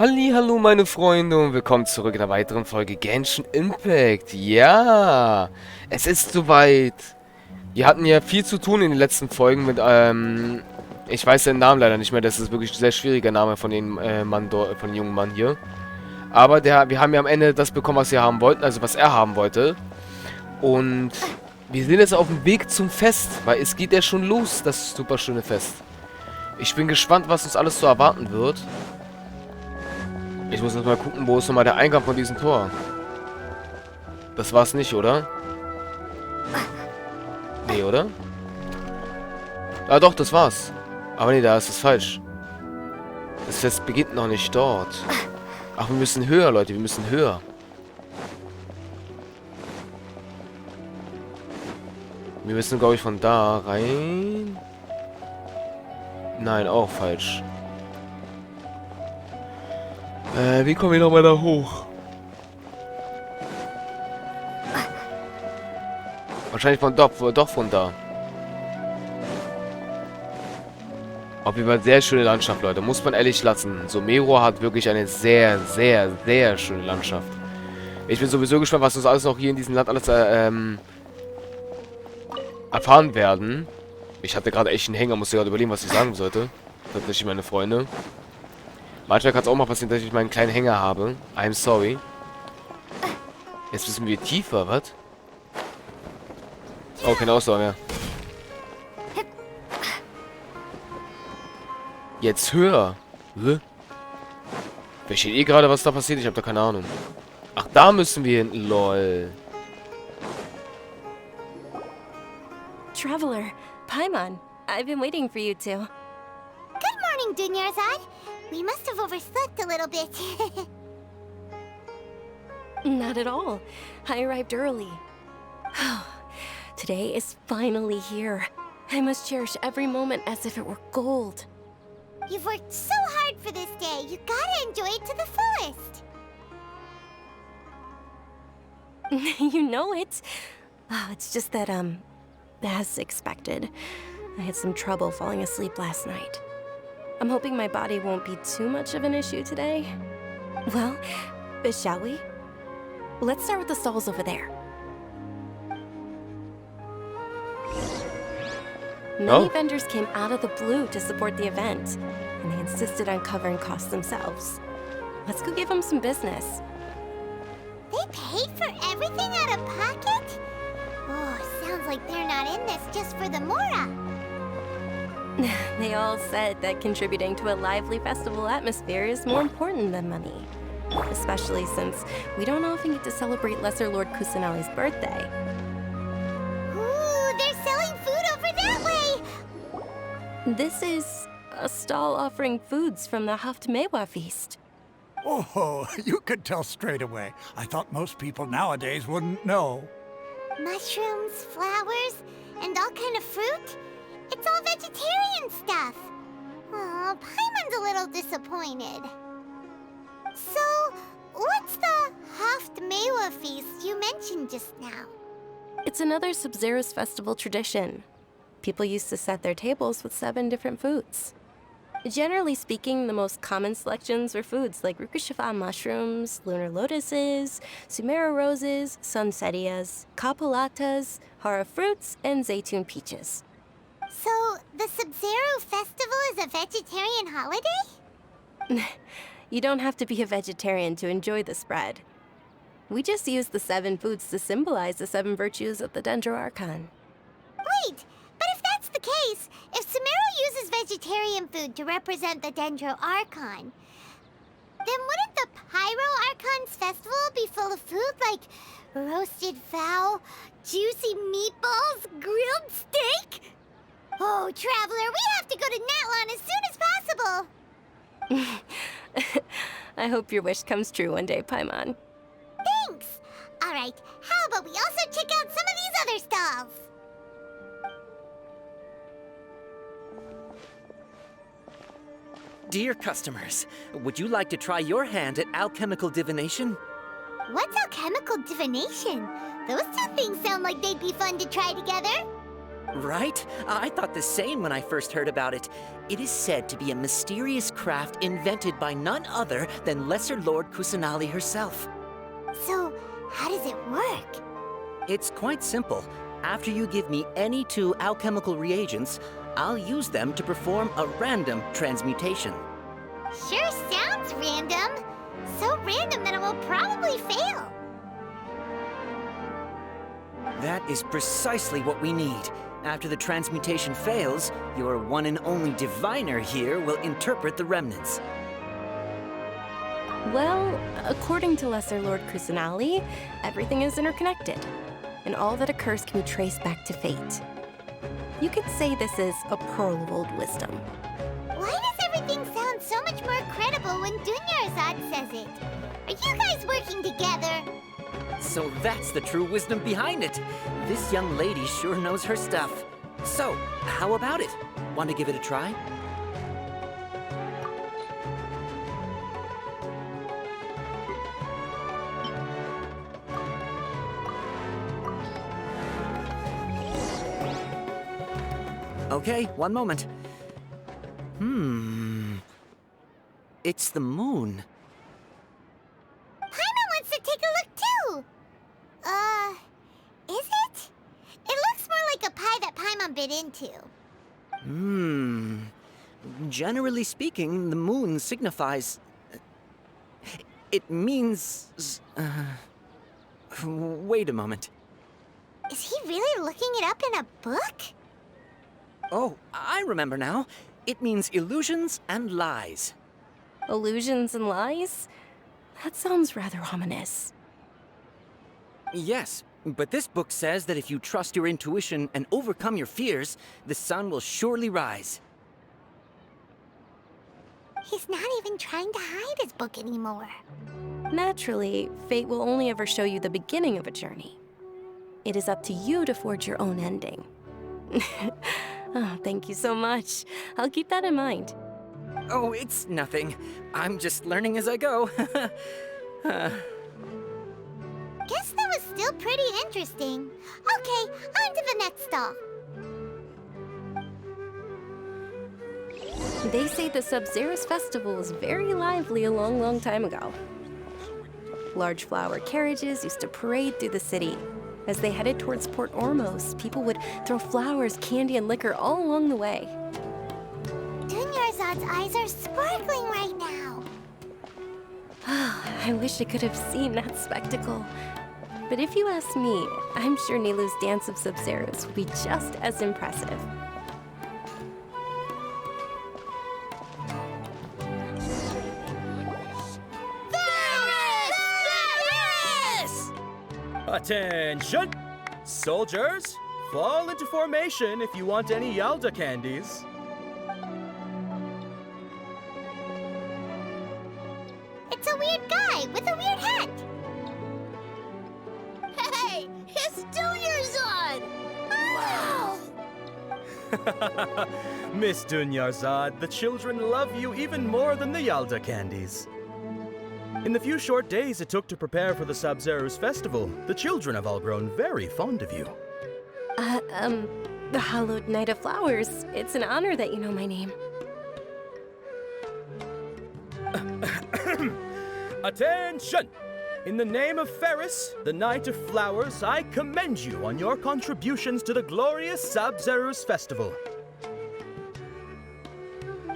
Hallo meine Freunde und willkommen zurück in einer weiteren Folge Genshin Impact. Ja, es ist soweit. Wir hatten ja viel zu tun in den letzten Folgen mit, ich weiß den Namen leider nicht mehr, das ist wirklich ein sehr schwieriger Name von dem Mann dort, von dem jungen Mann hier. Aber wir haben ja am Ende das bekommen, was wir haben wollten, also was er haben wollte. Und wir sind jetzt auf dem Weg zum Fest, weil es geht ja schon los, das super schöne Fest. Ich bin gespannt, was uns alles so erwarten wird. Ich muss jetzt mal gucken, wo ist nochmal der Eingang von diesem Tor. Das war's nicht, oder? Nee, oder? Ah doch, das war's. Aber nee, da ist es falsch. Das Fest beginnt noch nicht dort. Ach, wir müssen höher, Leute, wir müssen höher. Wir müssen, glaube ich, von da rein. Nein, auch falsch. Wie kommen wir nochmal da hoch? Wahrscheinlich doch von da. Auf jeden Fall sehr schöne Landschaft, Leute. Muss man ehrlich lassen. Somero hat wirklich eine sehr, sehr, sehr schöne Landschaft. Ich bin sowieso gespannt, was uns alles noch hier in diesem Land alles erfahren werden. Ich hatte gerade echt einen Hänger, musste gerade überlegen, was ich sagen sollte. Tatsächlich, meine Freunde. Manchmal kann es auch mal passieren, dass ich meinen kleinen Hänger habe. I'm sorry. Jetzt müssen wir tiefer, was? Oh, keine Ausdauer mehr. Jetzt höher. Hä? Versteht ihr gerade, was da passiert? Ich habe da keine Ahnung. Ach, da müssen wir hin. Lol. Traveler, Paimon, I've been waiting for you two. Good morning, Dunyarzad. We must have overslept a little bit. Not at all. I arrived early. Today is finally here. I must cherish every moment as if it were gold. You've worked so hard for this day. You gotta enjoy it to the fullest. You know it. Oh, it's just that, as expected, I had some trouble falling asleep last night. I'm hoping my body won't be too much of an issue today. Well, shall we? Let's start with the stalls over there. Many vendors came out of the blue to support the event, and they insisted on covering costs themselves. Let's go give them some business. They paid for everything out of pocket? Oh, sounds like they're not in this just for the Mora. They all said that contributing to a lively festival atmosphere is more important than money. Especially since we don't often get to celebrate Lesser Lord Kusanali's birthday. Ooh, they're selling food over that way! This is a stall offering foods from the Haftmewa feast. Oh, you could tell straight away. I thought most people nowadays wouldn't know. Mushrooms, flowers, and all kind of fruit? It's all vegetarian stuff. Oh, Paimon's a little disappointed. So, what's the Haftmewa feast you mentioned just now? It's another Sabzeruz festival tradition. People used to set their tables with 7 different foods. Generally speaking, the most common selections were foods like Rukushifa mushrooms, lunar lotuses, Sumera roses, sunsetias, kapulatas, hara fruits, and zaytun peaches. So, the Sabzeruz festival is a vegetarian holiday? You don't have to be a vegetarian to enjoy the spread. We just use the 7 foods to symbolize the 7 virtues of the Dendro Archon. Wait, but if that's the case, if Sumero uses vegetarian food to represent the Dendro Archon, then wouldn't the Pyro Archon's festival be full of food like roasted fowl, juicy meatballs, grilled steak? Oh, Traveler, we have to go to Natlan as soon as possible! I hope your wish comes true one day, Paimon. Thanks! Alright, how about we also check out some of these other stalls? Dear customers, would you like to try your hand at alchemical divination? What's alchemical divination? Those two things sound like they'd be fun to try together. Right? I thought the same when I first heard about it. It is said to be a mysterious craft invented by none other than Lesser Lord Kusanali herself. So, how does it work? It's quite simple. After you give me any 2 alchemical reagents, I'll use them to perform a random transmutation. Sure sounds random. So random that it will probably fail. That is precisely what we need. After the transmutation fails, your one and only diviner here will interpret the remnants. Well, according to Lesser Lord Kusanali, everything is interconnected, and all that occurs can be traced back to fate. You could say this is a pearl of old wisdom. Why does everything sound so much more credible when Dunyarzad says it? Are you guys working together? So that's the true wisdom behind it. This young lady sure knows her stuff. So, how about it? Want to give it a try? Okay, one moment. It's the moon. Paimon wants to take a look too! Is it? It looks more like a pie that Paimon bit into. Generally speaking, the moon signifies... It means... Wait a moment. Is he really looking it up in a book? Oh, I remember now. It means illusions and lies. Illusions and lies? That sounds rather ominous. Yes, but this book says that if you trust your intuition and overcome your fears, the sun will surely rise. He's not even trying to hide his book anymore. Naturally, fate will only ever show you the beginning of a journey. It is up to you to forge your own ending. Oh, thank you so much. I'll keep that in mind. Oh, it's nothing. I'm just learning as I go. Guess that was still pretty interesting. Okay, on to the next stall. They say the Sabzeruz festival was very lively a long, long time ago. Large flower carriages used to parade through the city. As they headed towards Port Ormos, people would throw flowers, candy, and liquor all along the way. Dunyarzad's eyes are sparkling right now. I wish I could have seen that spectacle. But if you ask me, I'm sure Nilu's Dance of Sabzeruz would be just as impressive. Attention! Soldiers, fall into formation if you want any Yalda candies. It's a weird guy with a weird hat. Hey, it's Dunyarzad! Wow! Miss Dunyarzad, the children love you even more than the Yalda candies. In the few short days it took to prepare for the Sabzeruz festival, the children have all grown very fond of you. The Hallowed Night of Flowers. It's an honor that you know my name. Attention! In the name of Ferris, the Knight of Flowers, I commend you on your contributions to the glorious Sabzeruz festival.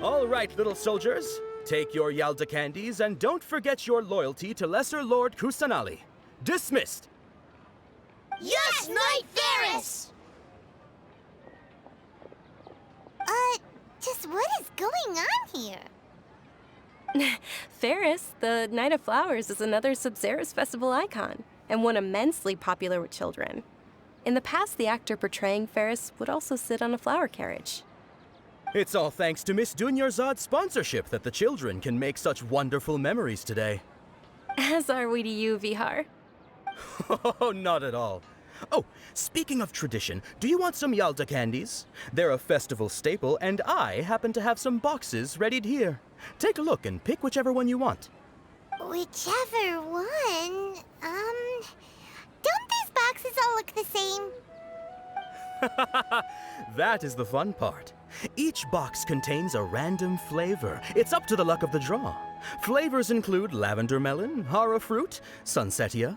All right, little soldiers. Take your Yalda candies and don't forget your loyalty to Lesser Lord Kusanali. Dismissed! Yes, Knight Ferris! Just what is going on here? Ferris, the Night of Flowers, is another Sabzeruz festival icon, and one immensely popular with children. In the past, the actor portraying Ferris would also sit on a flower carriage. It's all thanks to Miss Dunyarzad's sponsorship that the children can make such wonderful memories today. As are we to you, Vihar. Oh, not at all. Oh, speaking of tradition, do you want some Yalda candies? They're a festival staple, and I happen to have some boxes readied here. Take a look and pick whichever one you want. Whichever one, don't these boxes all look the same? That is the fun part. Each box contains a random flavor. It's up to the luck of the draw. Flavors include lavender melon, hara fruit, sunsetia,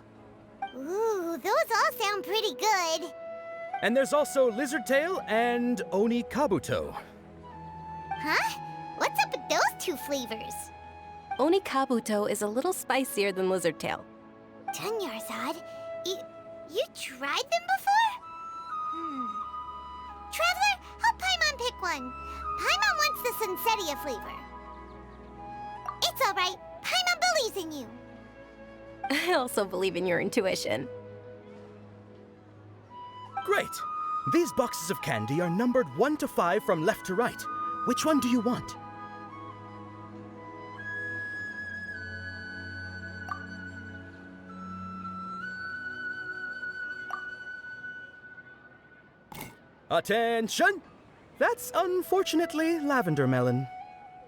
Ooh, those all sound pretty good. and there's also lizard tail and oni kabuto. Huh? What's up with those two flavors? Onikabuto is a little spicier than lizard tail. Dunyarzad, you tried them before? Traveler, help Paimon pick one. Paimon wants the Sunsetia flavor. It's all right. Paimon believes in you. I also believe in your intuition. Great! These boxes of candy are numbered 1 to 5 from left to right. Which one do you want? Attention! That's unfortunately lavender melon.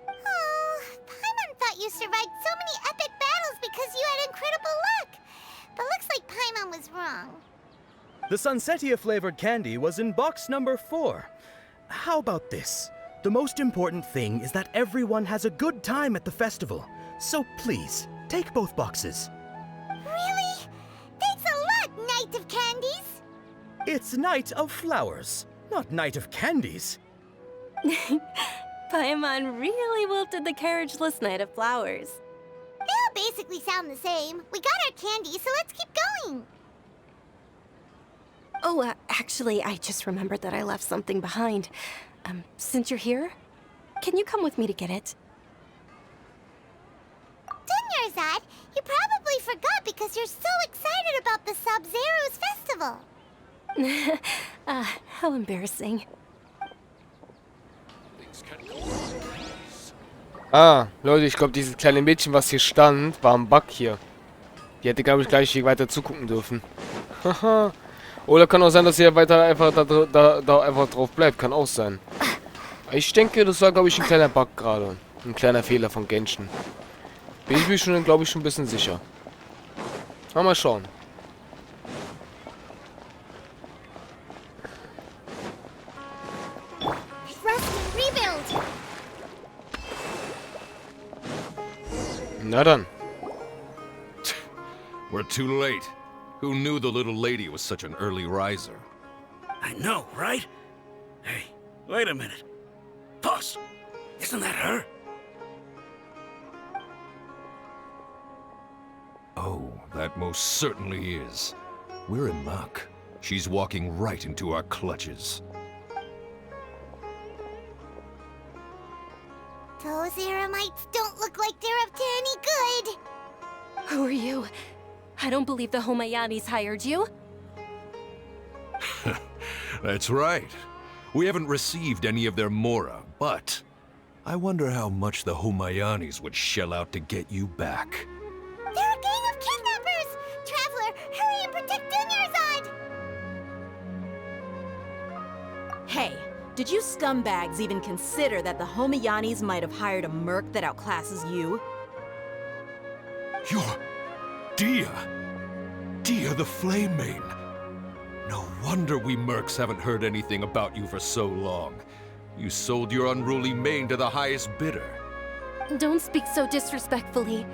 Oh, Paimon thought you survived so many epic battles because you had incredible luck. But looks like Paimon was wrong. The Sunsetia flavored candy was in box number 4. How about this? The most important thing is that everyone has a good time at the festival. So please, take both boxes. Really? Thanks a lot, Knight of Candies. It's Night of Flowers, not Night of Candies. Paimon really wilted the carriageless Knight of Flowers. They all basically sound the same. We got our candy, so let's keep going. Oh, actually, I just remembered that I left something behind. Since you're here, can you come with me to get it? Dunyarzad, you probably forgot because you're so excited about the Sabzeruz festival. How embarrassing. Ah, Leute, ich glaube, dieses kleine Mädchen, was hier stand, war ein Bug hier. Die hätte, glaube ich, gleich hier weiter zugucken dürfen. Haha. Oder kann auch sein, dass sie weiter einfach da einfach drauf bleibt. Kann auch sein. Ich denke, das war, glaube ich, ein kleiner Bug gerade. Ein kleiner Fehler von Genshin. Bin ich mir schon, glaube ich, schon ein bisschen sicher. Mal schauen. Rebuild. Na dann. We're too late. Who knew the little lady was such an early riser? I know, right? Hey, wait a minute. Pause. Isn't that her? Oh, that most certainly is. We're in luck. She's walking right into our clutches. Those Eremites don't look like they're up to any good. Who are you? I don't believe the Homayanis hired you. That's right. We haven't received any of their mora, but I wonder how much the Homayanis would shell out to get you back. They're a gang of kidnappers! Traveler, hurry and protect Dunyarzad! Hey, did you scumbags even consider that the Homayanis might have hired a merc that outclasses you? You're... Dia! Dia the Flame Main! No wonder we mercs haven't heard anything about you for so long. You sold your unruly mane to the highest bidder. Don't speak so disrespectfully.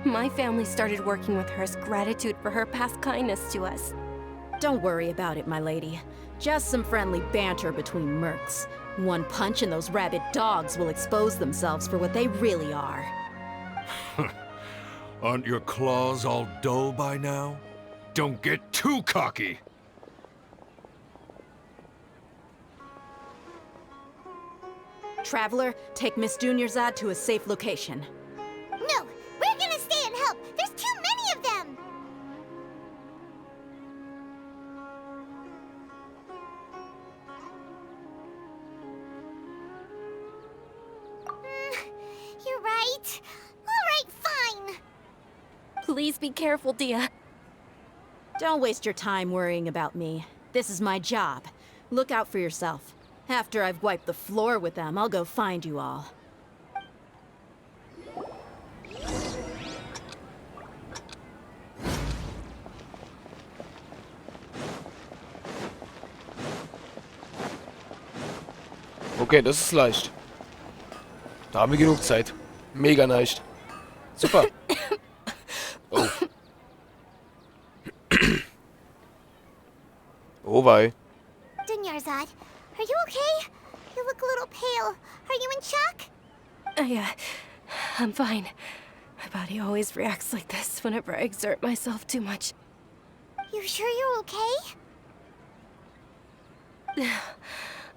My family started working with her as gratitude for her past kindness to us. Don't worry about it, my lady. Just some friendly banter between mercs. One punch and those rabid dogs will expose themselves for what they really are. Aren't your claws all dull by now? Don't get too cocky! Traveler, take Miss Dunyarzad to a safe location. No, we're gonna stay and help. There's too many of them. You're right. All right, fine. Please be careful, Dia. Don't waste your time worrying about me. This is my job. Look out for yourself. After I've wiped the floor with them, I'll go find you all. Okay, das ist leicht. Da haben wir genug Zeit. Mega leicht. Super. Oh. Oh wei. Dunyarzad, are you okay? You look a little pale. Are you in shock? Yeah, I'm fine. My body always reacts like this whenever I exert myself too much. You sure you're okay?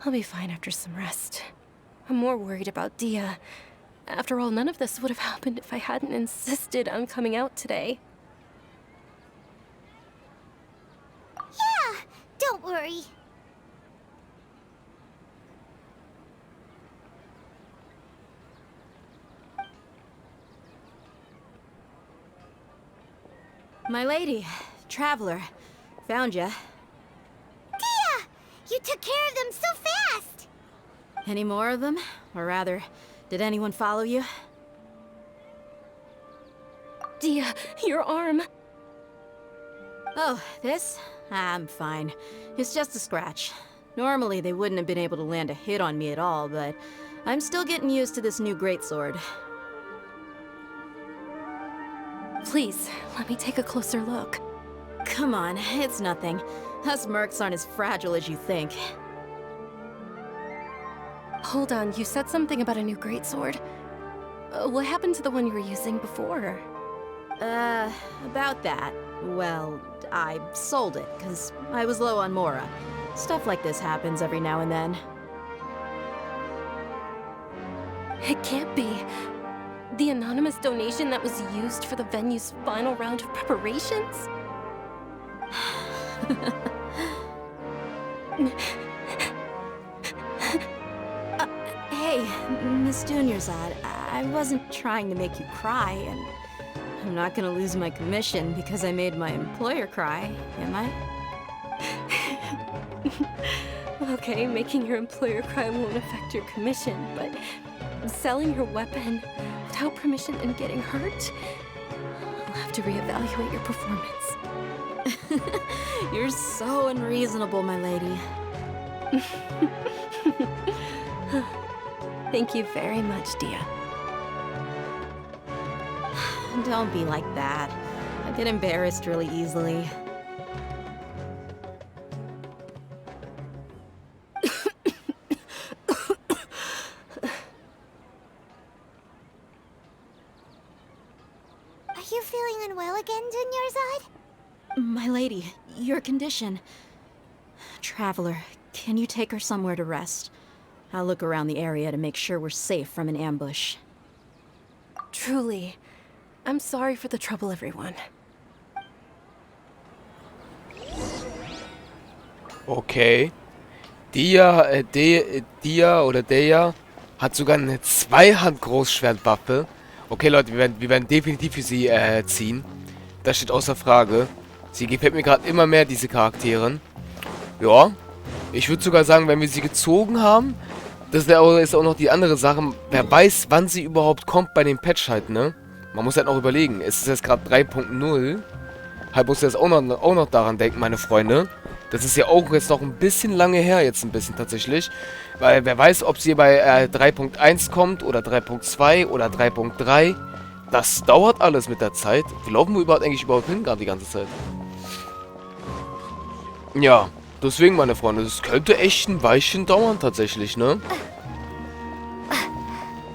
I'll be fine after some rest. I'm more worried about Dia. After all, none of this would have happened if I hadn't insisted on coming out today. Yeah, don't worry. My lady, traveler, found ya. Dia! You took care of them so fast! Any more of them? Or rather, did anyone follow you? Dia, your arm. Oh, this? I'm fine. It's just a scratch. Normally, they wouldn't have been able to land a hit on me at all, but I'm still getting used to this new greatsword. Please, let me take a closer look. Come on, it's nothing. Us mercs aren't as fragile as you think. Hold on, you said something about a new greatsword. What happened to the one you were using before? About that. Well, I sold it, because I was low on Mora. Stuff like this happens every now and then. It can't be. The anonymous donation that was used for the venue's final round of preparations? Hey, Miss Dunyarzad, I wasn't trying to make you cry, and I'm not gonna lose my commission because I made my employer cry, am I? Okay, making your employer cry won't affect your commission, but selling your weapon without permission and getting hurt? I'll have to reevaluate your performance. You're so unreasonable, my lady. Thank you very much, Dia. Don't be like that. I get embarrassed really easily. Are you feeling unwell again, Dunyarzad? My lady, your condition. Traveler, can you take her somewhere to rest? I'll look around the area to make sure we're safe from an ambush. Truly, I'm sorry for the trouble, everyone. Okay. Dia oder Deja hat sogar eine Zweihand-Großschwertwaffe. Okay, Leute, wir werden definitiv für sie ziehen. Das steht außer Frage. Sie gefällt mir gerade immer mehr, diese Charaktere. Ja. Ich würde sogar sagen, wenn wir sie gezogen haben, das ist auch noch die andere Sache. Wer weiß, wann sie überhaupt kommt bei dem Patch halt, ne? Man muss halt noch überlegen. Es ist jetzt gerade 3.0. Halt muss jetzt auch noch daran denken, meine Freunde. Das ist ja auch jetzt noch ein bisschen lange her, jetzt ein bisschen tatsächlich. Weil wer weiß, ob sie bei 3.1 kommt oder 3.2 oder 3.3. Das dauert alles mit der Zeit. Wie laufen wir eigentlich überhaupt hin gerade die ganze Zeit? Ja, deswegen, meine Freunde, das könnte echt ein Weilchen dauern tatsächlich, ne?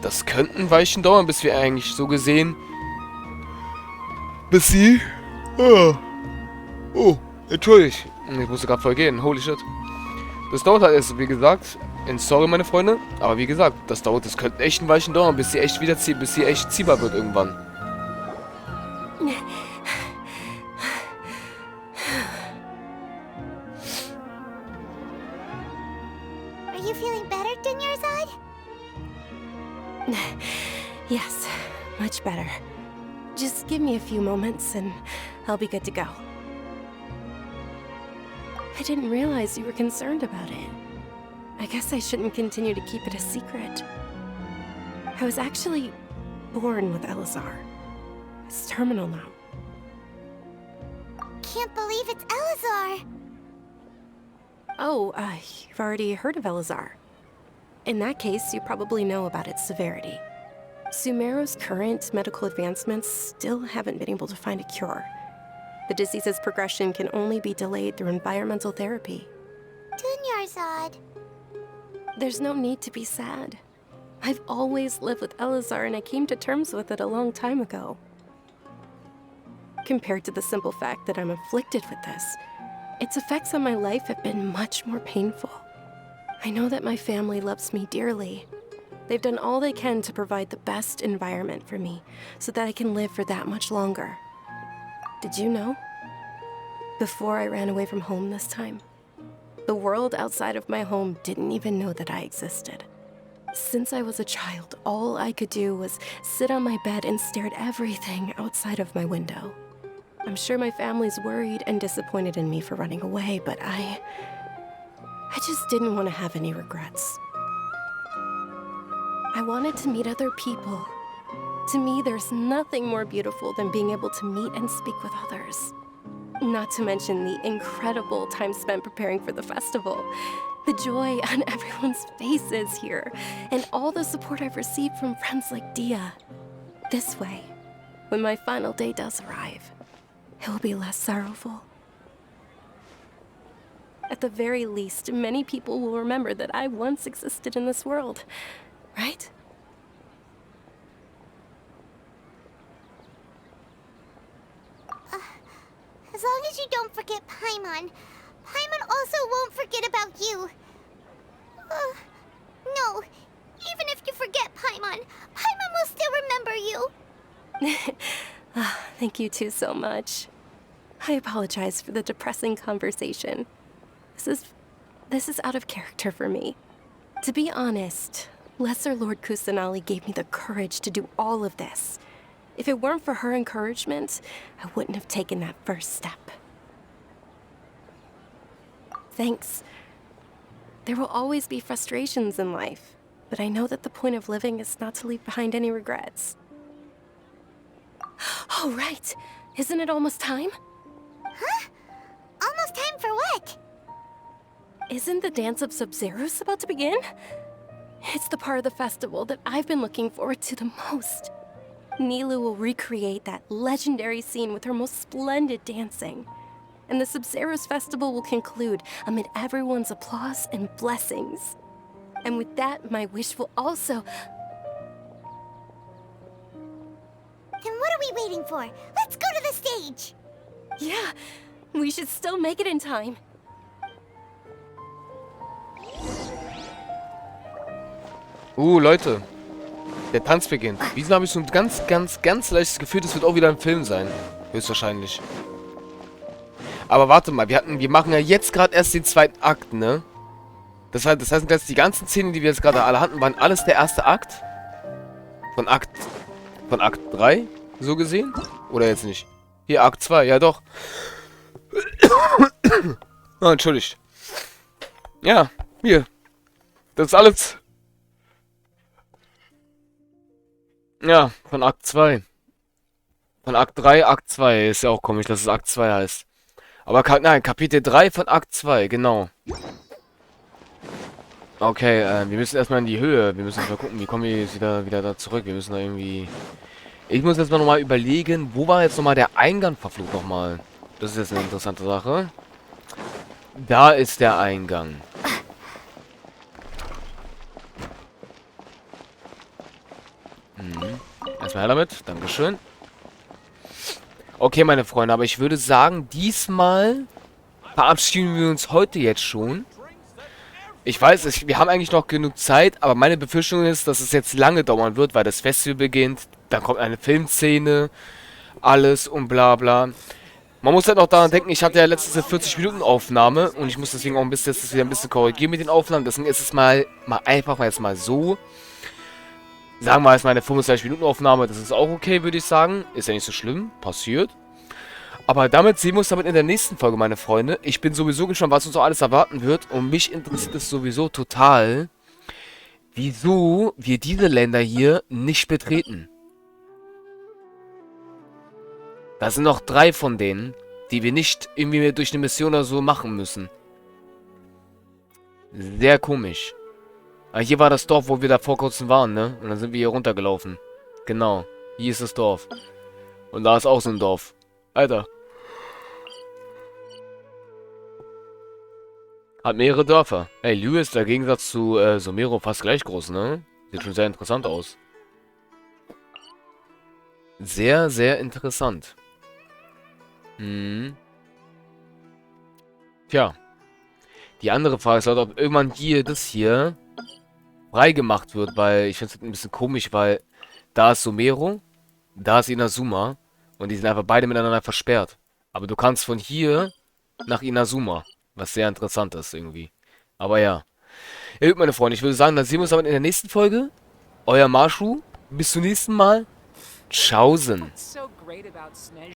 Das könnte ein Weilchen dauern, bis wir eigentlich so gesehen... Bis sie... Oh, entschuldigt. Ich musste gerade voll gehen. Holy shit. Das dauert halt erst, wie gesagt. Sorry, meine Freunde. Aber wie gesagt, das könnte echt ein Weilchen dauern, bis sie echt bis sie echt ziehbar wird irgendwann. Are you feeling better, Dunyarzad? Yes, much better. Just give me a few moments and I'll be good to go. I didn't realize you were concerned about it. I guess I shouldn't continue to keep it a secret. I was actually born with Elazar. It's terminal now. Can't believe it's Elazar. Oh, you've already heard of Elazar. In that case, you probably know about its severity. Sumeru's current medical advancements still haven't been able to find a cure. The disease's progression can only be delayed through environmental therapy. Dunyarzad. There's no need to be sad. I've always lived with Elazar and I came to terms with it a long time ago. Compared to the simple fact that I'm afflicted with this, its effects on my life have been much more painful. I know that my family loves me dearly. They've done all they can to provide the best environment for me so that I can live for that much longer. Did you know? Before I ran away from home this time, the world outside of my home didn't even know that I existed. Since I was a child, all I could do was sit on my bed and stare at everything outside of my window. I'm sure my family's worried and disappointed in me for running away, but I just didn't want to have any regrets. I wanted to meet other people. To me, there's nothing more beautiful than being able to meet and speak with others. Not to mention the incredible time spent preparing for the festival, the joy on everyone's faces here, and all the support I've received from friends like Dia. This way, when my final day does arrive, it will be less sorrowful. At the very least, many people will remember that I once existed in this world, right? As long as you don't forget Paimon. Paimon also won't forget about you. No, even if you forget Paimon, Paimon will still remember you. Thank you two so much. I apologize for the depressing conversation. This is out of character for me. To be honest, Lesser Lord Kusanali gave me the courage to do all of this. If it weren't for her encouragement, I wouldn't have taken that first step. Thanks. There will always be frustrations in life, but I know that the point of living is not to leave behind any regrets. Oh, right. Isn't it almost time? Huh? Almost time for what? Isn't the dance of Sabzeruz about to begin? It's the part of the festival that I've been looking forward to the most. Nilu will recreate that legendary scene with her most splendid dancing. And the Sabzeruz festival will conclude amid everyone's applause and blessings. And with that, my wish will also... Then what are we waiting for? Let's go to the stage! Yeah, we should still make it in time. Leute. Der Tanz beginnt. Wieso habe ich so ein ganz leichtes Gefühl, das wird auch wieder ein Film sein. Höchstwahrscheinlich. Aber warte mal, wir machen ja jetzt gerade erst den zweiten Akt, ne? Das heißt, dass die ganzen Szenen, die wir jetzt gerade alle hatten, waren alles der erste Akt? Von Akt 3, so gesehen? Oder jetzt nicht? Hier, Akt 2, ja doch. Oh, entschuldigt. Ja, hier. Das ist alles... Ja, von Akt 2. Von Akt 3, Akt 2. Ist ja auch komisch, dass es Akt 2 heißt. Aber nein, Kapitel 3 von Akt 2, genau. Okay, wir müssen erstmal in die Höhe. Wir müssen erstmal gucken, wie kommen wir jetzt wieder da zurück. Wir müssen da irgendwie... Ich muss jetzt mal nochmal überlegen, wo war jetzt nochmal der Eingang verflucht nochmal? Das ist jetzt eine interessante Sache. Da ist der Eingang. Erstmal her damit. Dankeschön. Okay, meine Freunde, aber ich würde sagen, diesmal verabschieden wir uns heute jetzt schon. Ich weiß, wir haben eigentlich noch genug Zeit, aber meine Befürchtung ist, dass es jetzt lange dauern wird, weil das Festival beginnt. Dann kommt eine Filmszene, alles und bla bla. Man muss halt noch daran denken, ich hatte ja letztens eine 40-Minuten-Aufnahme und ich muss deswegen auch ein bisschen, das wieder ein bisschen korrigieren mit den Aufnahmen. Deswegen ist es mal einfach jetzt mal so. Sagen wir mal, es ist meine 25-Minuten-Aufnahme, das ist auch okay, würde ich sagen. Ist ja nicht so schlimm, passiert. Aber damit sehen wir uns damit in der nächsten Folge, meine Freunde. Ich bin sowieso gespannt, was uns so alles erwarten wird. Und mich interessiert es sowieso total, wieso wir diese Länder hier nicht betreten. Da sind noch 3 von denen, die wir nicht irgendwie durch eine Mission oder so machen müssen. Sehr komisch. Ah, hier war das Dorf, wo wir da vor kurzem waren, ne? Und dann sind wir hier runtergelaufen. Genau. Hier ist das Dorf. Und da ist auch so ein Dorf. Alter. Hat mehrere Dörfer. Ey, Lü ist im Gegensatz zu Somero fast gleich groß, ne? Sieht schon sehr interessant aus. Sehr, sehr interessant. Hm. Tja. Die andere Frage ist halt, ob irgendwann hier das hier freigemacht wird, weil ich finde es ein bisschen komisch, weil da ist Somero, da ist Inazuma und die sind einfach beide miteinander versperrt. Aber du kannst von hier nach Inazuma, was sehr interessant ist irgendwie. Aber ja. Ja gut, meine Freunde, ich würde sagen, dann sehen wir uns aber in der nächsten Folge. Euer Marshu. Bis zum nächsten Mal. Tschaußen.